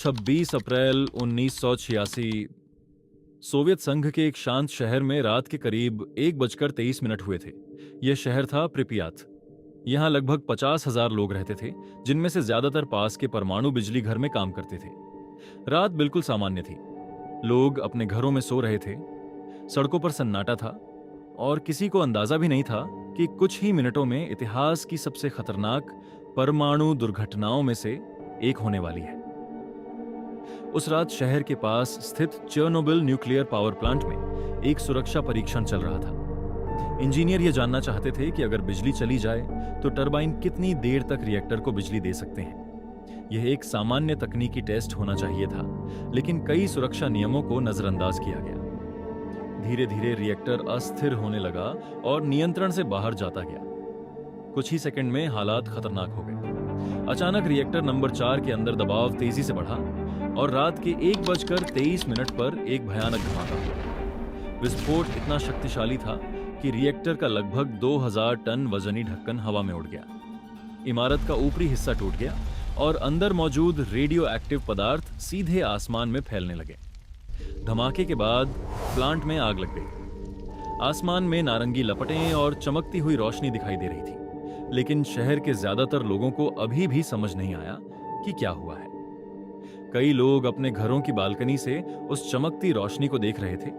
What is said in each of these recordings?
26 अप्रैल 1986 Soviet संघ के एक शांत शहर में रात के करीब 1:23 हुए थे। यह शहर था प्रिपियात। यहाँ लगभग 50,000 लोग रहते थे, जिनमें से ज्यादातर पास के परमाणु बिजली घर में काम करते थे। रात बिल्कुल सामान्य थी। लोग अपने घरों में सो रहे थे। सड़कों पर सन्नाटा था और किसी को अंदाजा भी नहीं था कि कुछ ही मिनटों में इतिहास की सबसे खतरनाक परमाणु दुर्घटनाओं में से एक होने वाली है। उस रात शहर के पास स्थित चेर्नोबिल न्यूक्लियर पावर प्लांट में एक सुरक्षा परीक्षण चल रहा था। इंजीनियर यह जानना चाहते थे कि अगर बिजली चली जाए तो टरबाइन कितनी देर तक रिएक्टर को बिजली दे सकते हैं। यह एक सामान्य तकनीकी टेस्ट होना चाहिए था, लेकिन कई सुरक्षा नियमों को नजरअंदाज किया गया। धीरे धीरे रिएक्टर अस्थिर होने लगा और नियंत्रण से बाहर जाता गया। कुछ ही सेकंड में हालात खतरनाक हो गए। अचानक रिएक्टर नंबर 4 के अंदर दबाव तेजी से बढ़ा और रात के 1:23 पर एक भयानक धमाका हुआ। विस्फोट इतना शक्तिशाली था कि रिएक्टर का लगभग 2000 टन वजनी ढक्कन हवा में उड़ गया। इमारत का ऊपरी हिस्सा टूट गया और अंदर मौजूद रेडियो एक्टिव पदार्थ सीधे आसमान में फैलने लगे। धमाके के बाद प्लांट में आग लग गई। आसमान में नारंगी लपटें और चमकती हुई रोशनी दिखाई दे रही थी, लेकिन शहर के ज्यादातर लोगों को अभी भी समझ नहीं आया कि क्या हुआ है। कई लोग अपने घरों की बालकनी से उस चमकती रोशनी को देख रहे थे,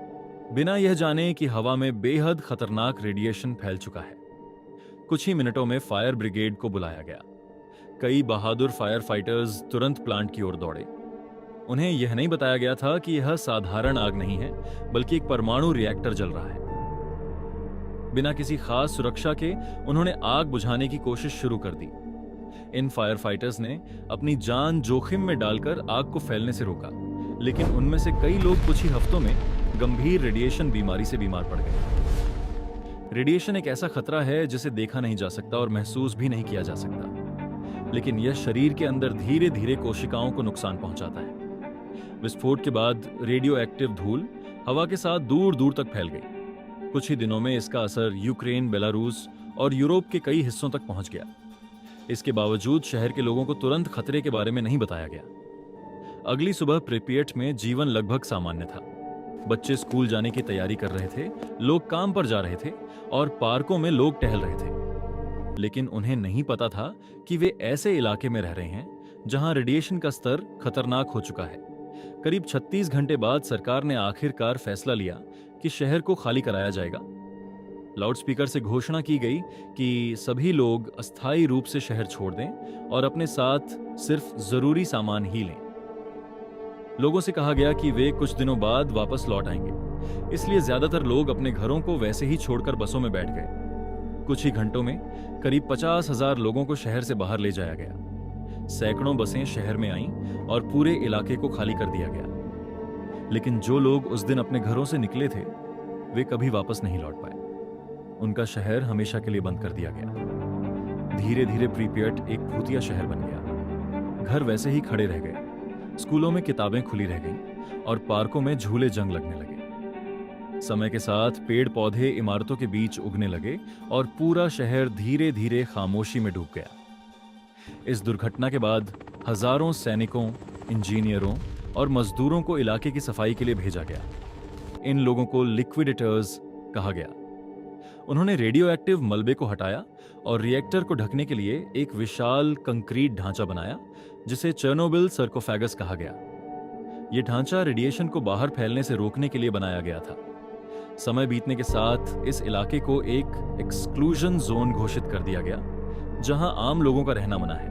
बिना यह जाने कि हवा में बेहद खतरनाक रेडिएशन फैल चुका है। कुछ ही मिनटों में फायर ब्रिगेड को बुलाया गया। कई बहादुर फायर फाइटर्स तुरंत प्लांट की ओर दौड़े। उन्हें यह नहीं बताया गया था कि यह साधारण आग नहीं है, बल्कि एक परमाणु रिएक्टर जल रहा है। बिना किसी खास सुरक्षा के उन्होंने आग बुझाने की कोशिश शुरू कर दी। इन फायर फाइटर्स ने अपनी जान जोखिम में डालकर आग को फैलने से रोका, लेकिन उनमें से कई लोग कुछ ही हफ्तों में गंभीर रेडिएशन बीमारी से बीमार पड़ गए। रेडिएशन एक ऐसा खतरा है जिसे देखा नहीं जा सकता और महसूस भी नहीं किया जा सकता, लेकिन यह शरीर के अंदर धीरे धीरे कोशिकाओं को नुकसान पहुंचाता है। विस्फोट के बाद रेडियो एक्टिव धूल हवा के साथ दूर दूर तक फैल गई। कुछ ही दिनों में इसका असर यूक्रेन, बेलारूस और यूरोप के कई हिस्सों तक पहुंच गया। इसके बावजूद शहर के लोगों को तुरंत खतरे के बारे में नहीं बताया गया। अगली सुबह प्रिपियट में जीवन लगभग सामान्य था। बच्चे स्कूल जाने की तैयारी कर रहे थे, लोग काम पर जा रहे थे और पार्कों में लोग टहल रहे थे। लेकिन उन्हें नहीं पता था कि वे ऐसे इलाके में रह रहे हैं जहां रेडिएशन का स्तर खतरनाक हो चुका है। करीब 36 घंटे बाद सरकार ने आखिरकार फैसला लिया कि शहर को खाली कराया जाएगा। लाउडस्पीकर से घोषणा की गई कि सभी लोग अस्थायी रूप से शहर छोड़ दें और अपने साथ सिर्फ जरूरी सामान ही लें। लोगों से कहा गया कि वे कुछ दिनों बाद वापस लौट आएंगे, इसलिए ज्यादातर लोग अपने घरों को वैसे ही छोड़कर बसों में बैठ गए। कुछ ही घंटों में करीब 50,000 लोगों को शहर से बाहर ले जाया गया। सैकड़ों बसें शहर में आईं और पूरे इलाके को खाली कर दिया गया। लेकिन जो लोग उस दिन अपने घरों से निकले थे, वे कभी वापस नहीं लौट पाए। उनका शहर हमेशा के लिए बंद कर दिया गया। धीरे धीरे प्रिपियट एक भूतिया शहर बन गया। घर वैसे ही खड़े रह गए, स्कूलों में किताबें खुली रह गईं और पार्कों में झूले जंग लगने लगे। समय के साथ पेड़ पौधे इमारतों के बीच उगने लगे और पूरा शहर धीरे धीरे खामोशी में डूब गया। इस दुर्घटना के बाद हजारों सैनिकों, इंजीनियरों और मजदूरों को इलाके की सफाई के लिए भेजा गया। इन लोगों को लिक्विडेटर्स कहा गया। उन्होंने रेडियो एक्टिव मलबे को हटाया और रिएक्टर को ढकने के लिए एक विशाल कंक्रीट ढांचा बनाया, जिसे चेर्नोबिल सर्कोफेगस कहा गया। यह ढांचा रेडिएशन को बाहर फैलने से रोकने के लिए बनाया गया था। समय बीतने के साथ इस इलाके को एक एक्सक्लूजन जोन घोषित कर दिया गया, जहां आम लोगों का रहना मना है।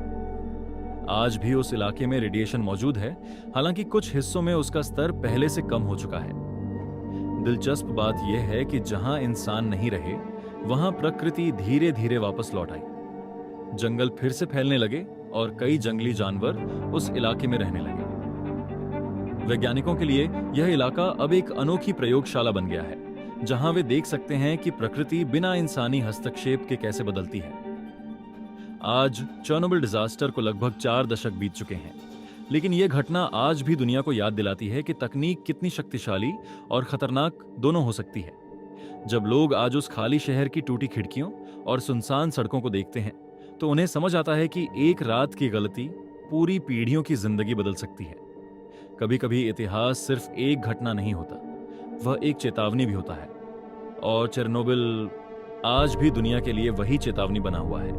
आज भी उस इलाके में रेडिएशन मौजूद है, हालांकि कुछ हिस्सों में उसका स्तर पहले से कम हो चुका है। दिलचस्प बात यह है कि जहां इंसान नहीं रहे, वहां प्रकृति धीरे धीरे वापस लौट आई। जंगल फिर से फैलने लगे और कई जंगली जानवर उस इलाके में रहने लगे। वैज्ञानिकों के लिए यह इलाका अब एक अनोखी प्रयोगशाला बन गया है, जहां वे देख सकते हैं कि प्रकृति बिना इंसानी हस्तक्षेप के कैसे बदलती है। आज चेर्नोबिल डिजास्टर को लगभग 4 दशक बीत चुके हैं, लेकिन यह घटना आज भी दुनिया को याद दिलाती है कि तकनीक कितनी शक्तिशाली और खतरनाक दोनों हो सकती है। जब लोग आज उस खाली शहर की टूटी खिड़कियों और सुनसान सड़कों को देखते हैं, तो उन्हें समझ आता है कि एक रात की गलती पूरी पीढ़ियों की जिंदगी बदल सकती है। कभी कभी इतिहास सिर्फ एक घटना नहीं होता, वह एक चेतावनी भी होता है। और चेरनोबिल आज भी दुनिया के लिए वही चेतावनी बना हुआ है।